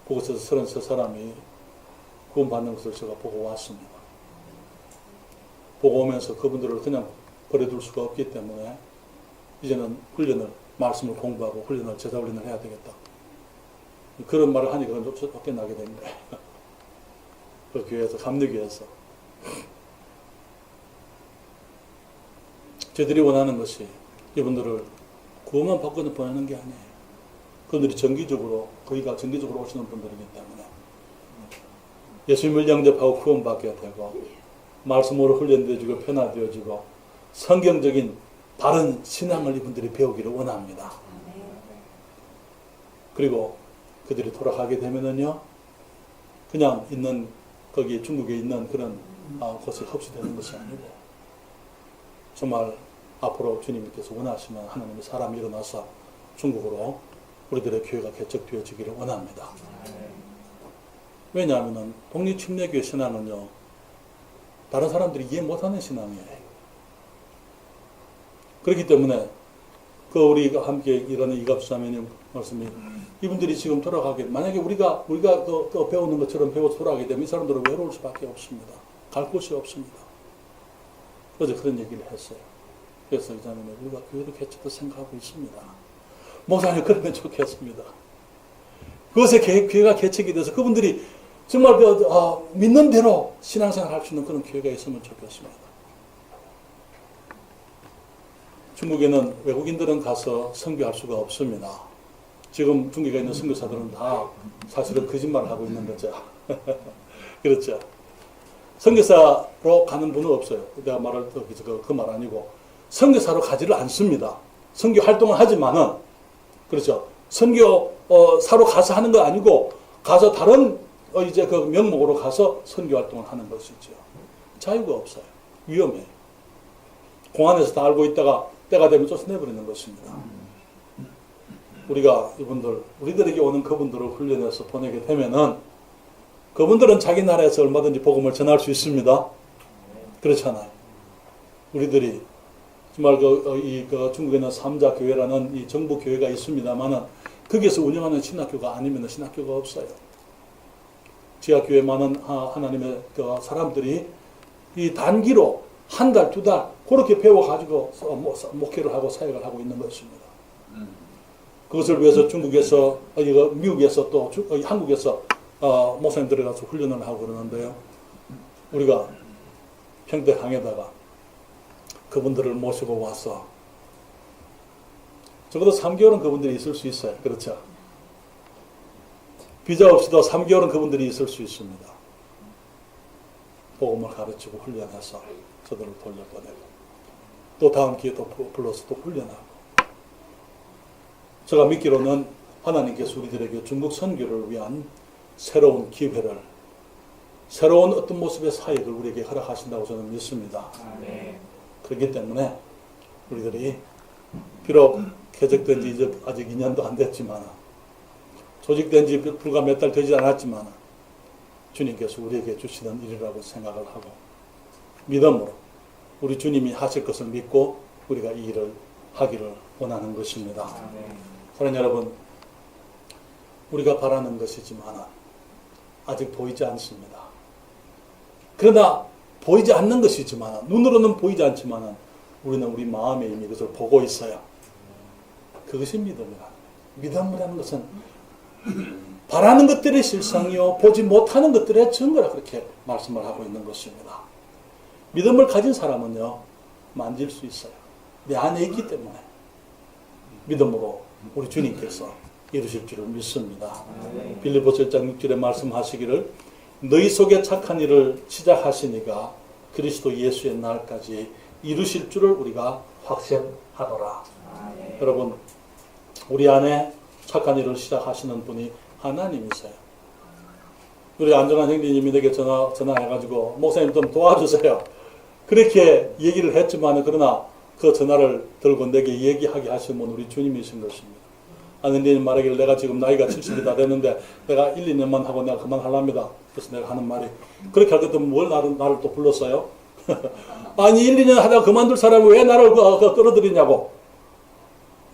그곳에서 33사람이 구원받는 것을 제가 보고 왔습니다. 보고 오면서 그분들을 그냥 버려둘 수가 없기 때문에 이제는 말씀을 공부하고 훈련을, 제자 훈련을 해야 되겠다. 그런 말을 하니까 좀 쫓겨나게 된 거예요. 그 교회에서, 감리교회에서. 저희들이 원하는 것이 이분들을 구원만 받고 보내는 게 아니에요. 그분들이 거기가 정기적으로 오시는 분들이기 때문에 예수님을 영접하고 구원받게 되고 말씀으로 훈련되어지고 변화되어지고 성경적인 바른 신앙을 이분들이 배우기를 원합니다. 그리고 그들이 돌아가게 되면은요, 그냥 거기 중국에 있는 그런 곳에 흡수되는 것이 아니고, 정말 앞으로 주님께서 원하시면 하나님의 사람이 일어나서 중국으로 우리들의 교회가 개척되어지기를 원합니다. 왜냐하면 독립침례교회 신앙은요, 다른 사람들이 이해 못하는 신앙이에요. 그렇기 때문에 우리가 함께 일하는 이갑수 자매님 말씀이, 이분들이 지금 돌아가게, 만약에 우리가 또 배우는 것처럼 배워서 돌아가게 되면 이 사람들은 외로울 수밖에 없습니다. 갈 곳이 없습니다. 어제 그런 얘기를 했어요. 그래서 이자님이 우리가 교회를 개척도 생각하고 있습니다. 목사님 그러면 좋겠습니다. 그것에 교회가 개척이 돼서 그분들이 정말 믿는 대로 신앙생활 할 수 있는 그런 교회가 있으면 좋겠습니다. 중국에는 외국인들은 가서 선교할 수가 없습니다. 지금 중국에 있는 선교사들은 다 사실은 거짓말을 하고 있는 거죠. 그렇죠. 선교사로 가는 분은 없어요. 내가 말할 때 그 말 아니고 선교사로 가지를 않습니다. 선교 활동을 하지만은 그렇죠. 선교사로 가서 하는 거 아니고 가서 다른 이제 그 명목으로 가서 선교 활동을 하는 것이죠. 자유가 없어요. 위험해요. 공안에서 다 알고 있다가 때가 되면 쫓아내버리는 것입니다. 우리가 우리들에게 오는 그분들을 훈련해서 보내게 되면은 그분들은 자기 나라에서 얼마든지 복음을 전할 수 있습니다. 그렇잖아요. 우리들이 정말 중국에 있는 삼자 교회라는 이 정부 교회가 있습니다만은 거기에서 운영하는 신학교가 아니면 신학교가 없어요. 지하 교회 많은 하나님의 사람들이 이 단기로 한 달, 두 달 그렇게 배워가지고 목회를 하고 사역을 하고 있는 것입니다. 그것을 위해서 중국에서, 미국에서 또 한국에서 목사님들이 가서 훈련을 하고 그러는데요. 우리가 평택항에다가 그분들을 모시고 와서 적어도 3개월은 그분들이 있을 수 있어요. 그렇죠? 비자 없이도 3개월은 그분들이 있을 수 있습니다. 복음을 가르치고 훈련해서 저들을 돌려보내고 또 다음 기회에 또 불러서 또 훈련하고 제가 믿기로는 하나님께서 우리들에게 중국 선교를 위한 새로운 기회를 새로운 어떤 모습의 사역을 우리에게 허락하신다고 저는 믿습니다. 그렇기 때문에 우리들이 비록 개척된 지 이제 아직 2년도 안 됐지만 조직된 지 불과 몇 달 되지 않았지만 주님께서 우리에게 주시는 일이라고 생각을 하고 믿음으로 우리 주님이 하실 것을 믿고 우리가 이 일을 하기를 원하는 것입니다. 사랑하는 여러분, 우리가 바라는 것이지만 아직 보이지 않습니다. 그러나 보이지 않는 것이지만 눈으로는 보이지 않지만 우리는 우리 마음에 이미 그것을 보고 있어요. 그것이 믿음이라. 믿음이라는 것은 바라는 것들의 실상이요 보지 못하는 것들의 증거라 그렇게 말씀을 하고 있는 것입니다. 믿음을 가진 사람은요 만질 수 있어요. 내 안에 있기 때문에 믿음으로 우리 주님께서 이루실 줄을 믿습니다. 빌립보서 1장 6절에 말씀하시기를 너희 속에 착한 일을 시작하시니가 그리스도 예수의 날까지 이루실 줄을 우리가 확신하노라. 여러분, 우리 안에 착한 일을 시작하시는 분이 하나님이세요. 우리 안전한 형제님이 내게 전화해가지고 목사님 좀 도와주세요. 그렇게 얘기를 했지만 그러나 그 전화를 들고 내게 얘기하게 하신 분은 우리 주님이신 것입니다. 아내님 말하기를 내가 지금 나이가 70이 다 됐는데 내가 1, 2년만 하고 내가 그만하랍니다. 그래서 내가 하는 말이 그렇게 할 것도 뭘 나를 또 불렀어요? 아니 1, 2년 하다가 그만둘 사람이 왜 나를 끌어들이냐고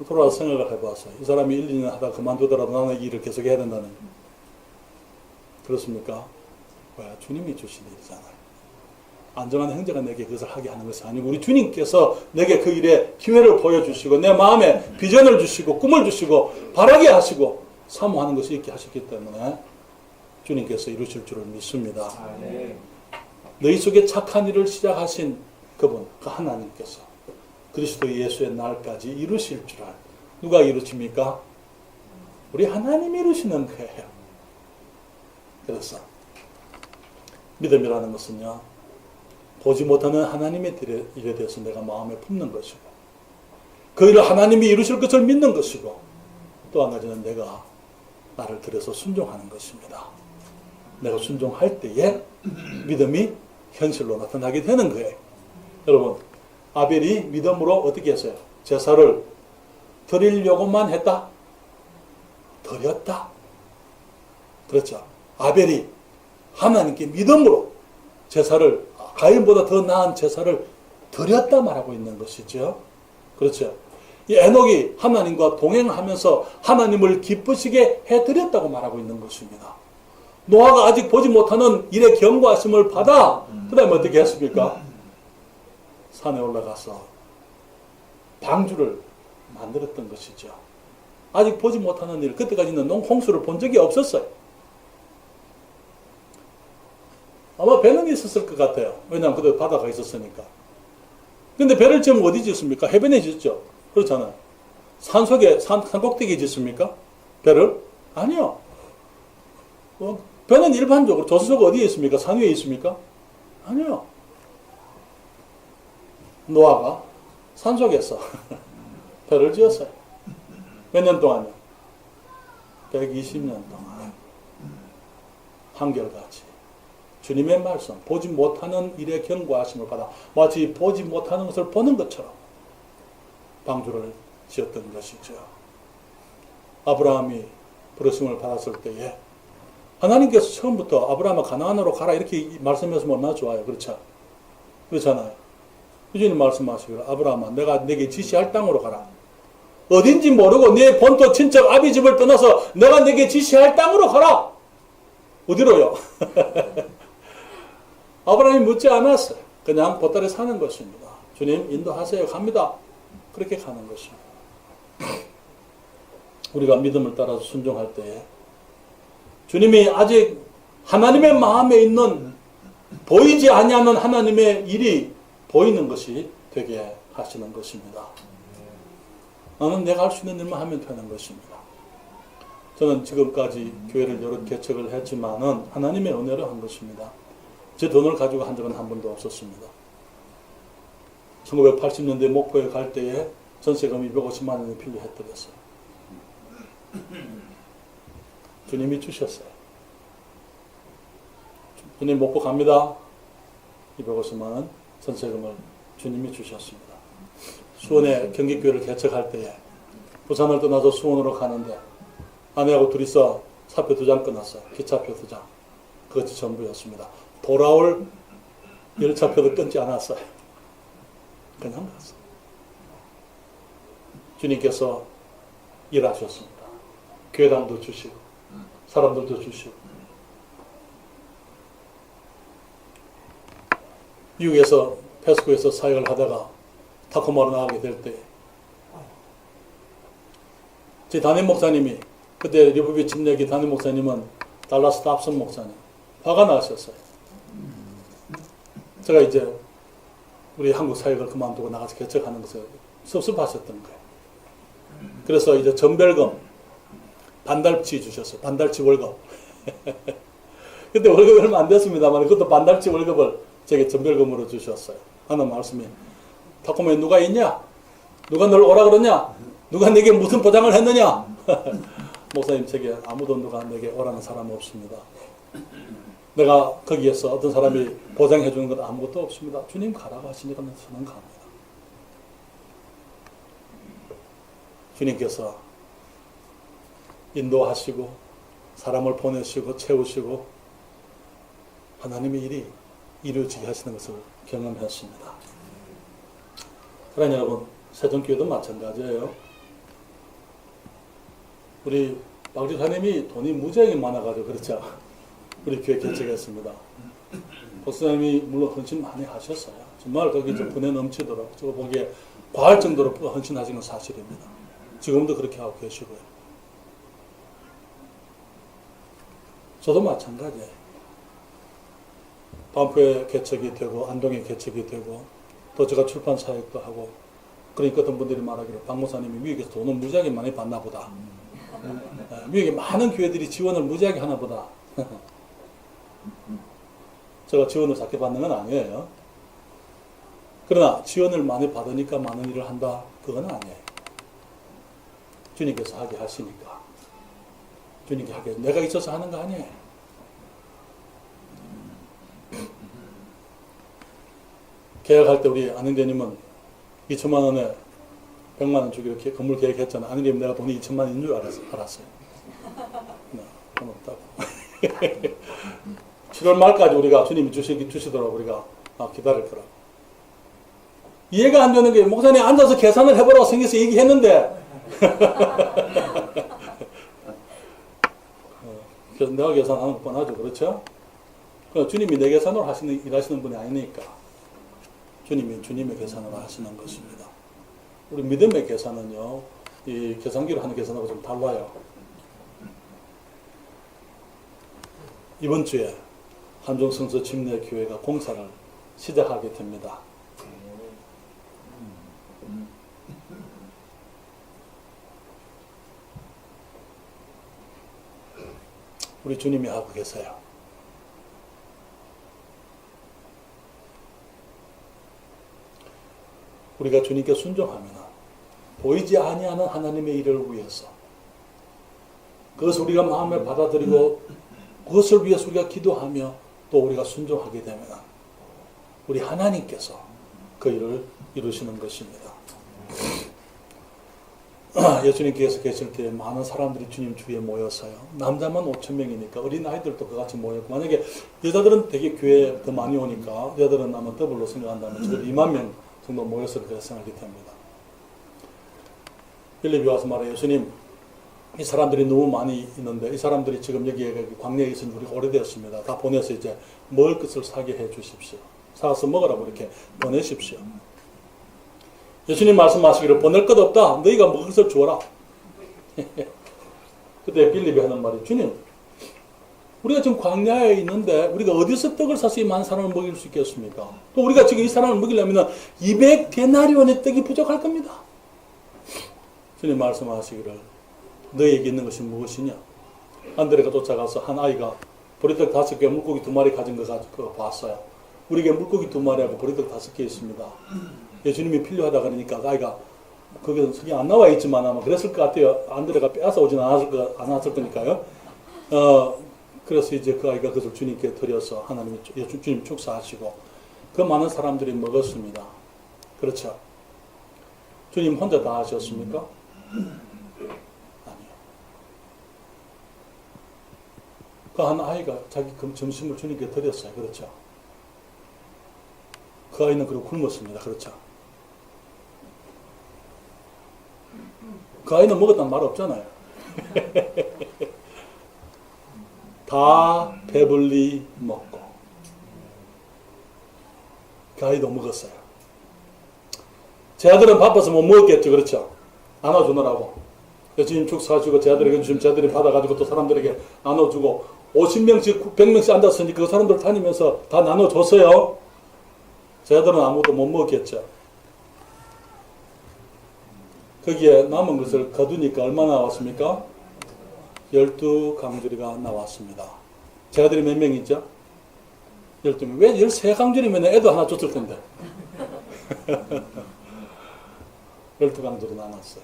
돌아와서 생각을 해봤어요. 이 사람이 1, 2년 하다가 그만두더라도 나는 이 일을 계속 해야 된다는 그렇습니까? 왜? 주님이 주신 일이잖아요. 안정한 형제가 내게 그것을 하게 하는 것이 아니고 우리 주님께서 내게 그 일에 기회를 보여주시고 내 마음에 비전을 주시고 꿈을 주시고 바라게 하시고 사모하는 것이 있게 하셨기 때문에 주님께서 이루실 줄을 믿습니다. 너희 속에 착한 일을 시작하신 그분, 그 하나님께서 그리스도 예수의 날까지 이루실 줄 누가 이루십니까? 우리 하나님이 이루시는 거예요. 그래서 믿음이라는 것은요 보지 못하는 하나님의 일에 대해서 내가 마음에 품는 것이고 그 일을 하나님이 이루실 것을 믿는 것이고 또 한 가지는 내가 나를 들여서 순종하는 것입니다. 내가 순종할 때에 믿음이 현실로 나타나게 되는 거예요. 여러분, 아벨이 믿음으로 어떻게 했어요? 제사를 드리려고만 했다? 드렸다. 그렇죠. 아벨이 하나님께 믿음으로 제사를 가인보다 더 나은 제사를 드렸다 말하고 있는 것이죠. 그렇죠. 이 에녹이 하나님과 동행하면서 하나님을 기쁘시게 해드렸다고 말하고 있는 것입니다. 노아가 아직 보지 못하는 일의 경고하심을 받아 그 다음에 어떻게 했습니까? 산에 올라가서 방주를 만들었던 것이죠. 아직 보지 못하는 일, 그때까지는 홍수를 본 적이 없었어요. 아마 배는 있었을 것 같아요. 왜냐하면 그때 바다가 있었으니까. 근데 배를 지으면 어디 짓습니까? 해변에 짓죠. 그렇잖아요. 산 속에, 산 꼭대기에 짓습니까? 배를? 아니요. 배는 일반적으로 조수소가 어디에 있습니까? 산 위에 있습니까? 아니요. 노아가 산 속에서 배를 지었어요. 몇 년 동안요? 120년 동안. 한결같이. 주님의 말씀, 보지 못하는 일에 경고하심을 받아 마치 보지 못하는 것을 보는 것처럼 방주를 지었던 것이죠. 아브라함이 부르심을 받았을 때에 하나님께서 처음부터 아브라함아 가나안으로 가라 이렇게 말씀하시면 얼마나 좋아요. 그렇죠? 그렇잖아요. 주님 말씀하시기를 아브라함아 내가 네게 지시할 땅으로 가라. 어딘지 모르고 네 본토 친척 아비 집을 떠나서 내가 네게 지시할 땅으로 가라. 어디로요? 아브라함이 묻지 않았어요. 그냥 보따리 사는 것입니다. 주님 인도하세요. 갑니다. 그렇게 가는 것입니다. 우리가 믿음을 따라서 순종할 때에 주님이 아직 하나님의 마음에 있는 보이지 아니하는 하나님의 일이 보이는 것이 되게 하시는 것입니다. 나는 내가 할 수 있는 일만 하면 되는 것입니다. 저는 지금까지 교회를 여러 개척을 했지만은 하나님의 은혜로 한 것입니다. 제 돈을 가지고 한 적은 한 번도 없었습니다. 1980년대 목포에 갈 때에 전세금 250만 원이 필요했더랬어요. 주님이 주셨어요. 주님 목포 갑니다. 250만 원 전세금을 주님이 주셨습니다. 수원에 경기교회를 개척할 때에 부산을 떠나서 수원으로 가는데 아내하고 둘이서 사표 2장 끊었어요. 기차표 2장. 그것이 전부였습니다. 돌아올 열차표도 끊지 않았어요. 그냥 갔어요. 주님께서 일하셨습니다. 교회당도 주시고 사람들도 주시고 미국에서 페스코에서 사역을 하다가 타코마로 나가게 될 때 제 담임 목사님이 그때 리버비 침례기 담임 목사님은 달라스 답슨 목사님 화가 나셨어요. 제가 이제 우리 한국 사역을 그만두고 나가서 개척하는 것을 섭섭하셨던 거예요. 그래서 이제 전별금 반달치 주셨어요. 반달치 월급. 그때 월급이 얼마 안 됐습니다만 그것도 반달치 월급을 제게 전별금으로 주셨어요. 하는 말씀이 타코마에 누가 있냐? 누가 널 오라 그러냐? 누가 내게 무슨 보장을 했느냐? 목사님 제게 아무도 누가 내게 오라는 사람 없습니다. 내가 거기에서 어떤 사람이 보장해 주는 것 아무것도 없습니다. 주님 가라고 하시니까 저는 갑니다. 주님께서 인도하시고 사람을 보내시고 채우시고 하나님의 일이 이루어지게 하시는 것을 경험했습니다. 그러나 여러분 세종교회도 마찬가지예요. 우리 박 집사님이 돈이 무지하게 많아가지고 그렇죠. 우리 교회 개척했습니다. 목사님이 물론 헌신 많이 하셨어요. 정말 거기 좀 분에 넘치도록 저거 보기에 과할 정도로 헌신하신 건 사실입니다. 지금도 그렇게 하고 계시고요. 저도 마찬가지예요. 반포에 개척이 되고 안동에 개척이 되고 또 제가 출판 사역도 하고 그러니까 어떤 분들이 말하기를 박 목사님이 미국에서 돈을 무지하게 많이 받나 보다. 미국에 많은 교회들이 지원을 무지하게 하나 보다. 제가 지원을 작게 받는 건 아니에요. 그러나 지원을 많이 받으니까 많은 일을 한다. 그건 아니에요. 주님께서 하게 하시니까. 주님께 하게 내가 있어서 하는 거 아니에요. 계약할 때 우리 안흥대님은 2천만 원에 100만 원 주기로 건물 계획했잖아. 안흥대님 내가 돈이 2천만 원인 줄 알았어요. 돈 없다고. 7월 말까지 우리가 주님이 주시도록 우리가 기다릴 거라고. 이해가 안 되는 게 목사님 앉아서 계산을 해보라고 생겨서 얘기했는데 그래서 내가 계산하는 것뿐 하죠. 그렇죠? 주님이 내 계산으로 일하시는 분이 아니니까 주님이 주님의 계산을 하시는 것입니다. 우리 믿음의 계산은요, 이 계산기로 하는 계산하고 좀 달라요. 이번 주에 한중성서 침례교회가 공사를 시작하게 됩니다. 우리 주님이 하고 계세요. 우리가 주님께 순종하면 보이지 아니하는 하나님의 일을 위해서 그것을 우리가 마음에 받아들이고 그것을 위해서 우리가 기도하며 또 우리가 순종하게 되면 우리 하나님께서 그 일을 이루시는 것입니다. 예수님께서 계실 때 많은 사람들이 주님 주위에 모였어요. 남자만 5,000명이니까 어린 아이들도 그같이 모였고, 만약에 여자들은 되게 교회에 더 많이 오니까 여자들은 아마 더블로 생각한다면 저들 2만 명 정도 모였을 거라 생각이 됩니다. 빌립이 와서 말해요. 예수님, 이 사람들이 너무 많이 있는데 이 사람들이 지금 여기에 광야에 있은 우리가 오래되었습니다. 다 보내서 이제 먹을 것을 사게 해 주십시오. 사서 먹으라고 이렇게 보내십시오. 예수님 말씀하시기를 보낼 것 없다. 너희가 먹을 것을 주어라. 그때 빌립이 하는 말이, 주님, 우리가 지금 광야에 있는데 우리가 어디서 떡을 사서 이 많은 사람을 먹일 수 있겠습니까? 또 우리가 지금 이 사람을 먹이려면 200데나리온의 떡이 부족할 겁니다. 주님 말씀하시기를 너희에게 있는 것이 무엇이냐? 안드레가 쫓아가서 한 아이가 보리떡 5개, 물고기 2마리 가진 거 가지고 봤어요. 우리에게 물고기 2마리하고 보리떡 5개 있습니다. 예수님이 필요하다 그러니까 아이가 거기서 성경 안 나와 있지만 아마 그랬을 것 같아요. 안드레가 빼앗아 오진 않았을 거니까요. 그래서 이제 그 아이가 그것을 주님께 드려서 하나님이 주님 축사하시고 그 많은 사람들이 먹었습니다. 그렇죠? 주님 혼자 다 하셨습니까? 아니요. 그 한 아이가 자기 점심을 주님께 드렸어요. 그렇죠? 그 아이는 그리고 굶었습니다. 그렇죠? 그 아이는 먹었다는 말 없잖아요. 다 배불리 먹고 그 아이도 먹었어요. 제 아들은 바빠서 못 먹었겠죠. 그렇죠? 나눠주느라고 예수님 축사하시고 제 아들에게 주시면 제 아들이 받아가지고 또 사람들에게 나눠주고 50명씩 100명씩 앉았으니 그 사람들 다니면서 다 나눠줬어요. 제 아들은 아무것도 못 먹었겠죠. 거기에 남은 것을 거두니까 얼마나 나왔습니까? 12강주리가 나왔습니다. 제 아들이 몇 명이죠? 12명. 왜 13강주리면 애도 하나 줬을 텐데. 12강주리 나눴어요.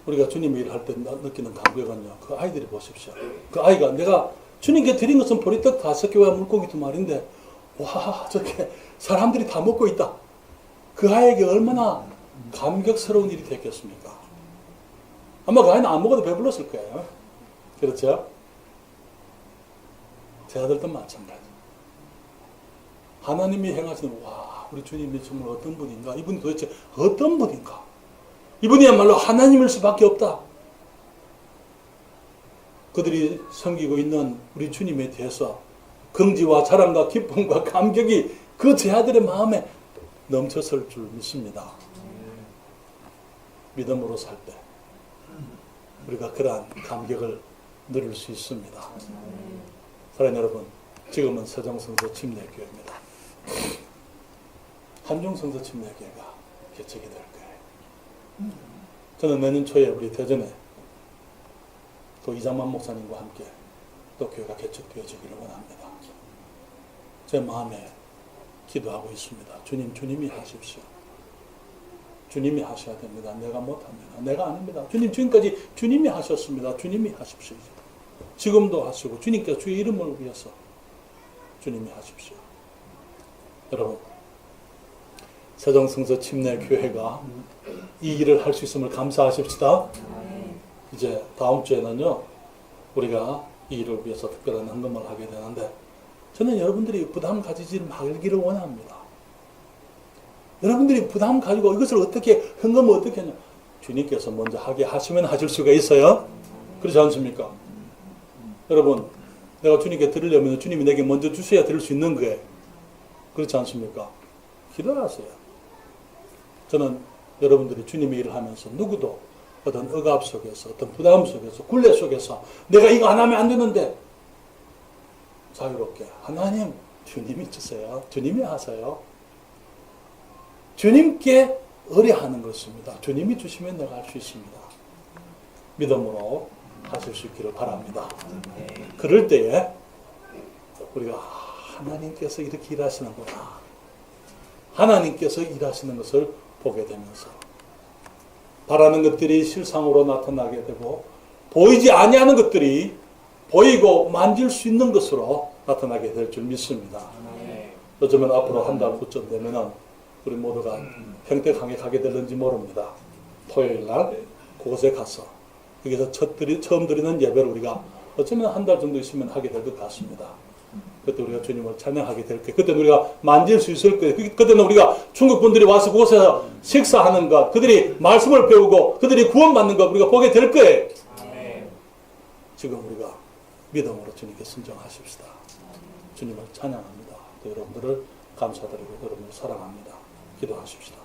우리가 주님의 일을 할 때 느끼는 감격은요. 그 아이들이 보십시오. 그 아이가 내가 주님께 드린 것은 보리떡 5개와 물고기 2마리인데 와 저렇게 사람들이 다 먹고 있다. 그 아이에게 얼마나 감격스러운 일이 됐겠습니까? 아마 그 아이는 안 먹어도 배불렀을 거예요. 그렇죠? 제 아들도 마찬가지. 하나님이 행하시는 와 우리 주님이 정말 어떤 분인가? 이분이 도대체 어떤 분인가? 이분이야말로 하나님일 수밖에 없다. 그들이 섬기고 있는 우리 주님에 대해서 긍지와 자랑과 기쁨과 감격이 그 제 아들의 마음에 넘쳤을 줄 믿습니다. 믿음으로 살 때 우리가 그러한 감격을 누릴 수 있습니다. 사랑하는 여러분, 지금은 세종성서 침례교회입니다. 한중성서 침례교회가 개척이 될 거예요. 저는 내년 초에 우리 대전에 또 이장만 목사님과 함께 또 교회가 개척되어지기를 원합니다. 제 마음에 기도하고 있습니다. 주님이 하십시오. 주님이 하셔야 됩니다. 내가 못합니다. 내가 아닙니다. 주님 지금까지 주님이 하셨습니다. 주님이 하십시오. 지금도 하시고 주님께서 주의 이름을 위해서 주님이 하십시오. 여러분, 세종성서 침례교회가 이 일을 할 수 있음을 감사하십시다. 이제 다음 주에는요, 우리가 이 일을 위해서 특별한 헌금을 하게 되는데, 저는 여러분들이 부담 가지지 말기를 원합니다. 여러분들이 부담 가지고 이것을 어떻게, 헌금을 어떻게 하냐. 주님께서 먼저 하게 하시면 하실 수가 있어요. 그렇지 않습니까? 여러분, 내가 주님께 드리려면 주님이 내게 먼저 주셔야 드릴 수 있는 거예요. 그렇지 않습니까? 기도하세요. 저는 여러분들이 주님의 일을 하면서 누구도 어떤 억압 속에서, 어떤 부담 속에서, 굴레 속에서 내가 이거 안 하면 안 되는데 자유롭게 하나님 주님이 주세요. 주님이 하세요. 주님께 의뢰하는 것입니다. 주님이 주시면 내가 할 수 있습니다. 믿음으로 하실 수 있기를 바랍니다. 그럴 때에 우리가 하나님께서 이렇게 일하시는구나. 하나님께서 일하시는 것을 보게 되면서 바라는 것들이 실상으로 나타나게 되고 보이지 아니하는 것들이 보이고 만질 수 있는 것으로 나타나게 될 줄 믿습니다. 어쩌면 앞으로 한 달 후쯤 되면은 우리 모두가 평택항에 가게 될는지 모릅니다. 토요일 날 그곳에 가서 여기서 처음 드리는 예배를 우리가 어쩌면 한 달 정도 있으면 하게 될 것 같습니다. 그때 우리가 주님을 찬양하게 될 거예요. 그때는 우리가 만질 수 있을 거예요. 그때는 우리가 중국 분들이 와서 그곳에서 식사하는 것, 그들이 말씀을 배우고 그들이 구원받는 것 우리가 보게 될 거예요. 지금 우리가 믿음으로 주님께 순종하십시다. 주님을 찬양합니다. 또 여러분들을 감사드리고 여러분을 사랑합니다. 기도하십시다.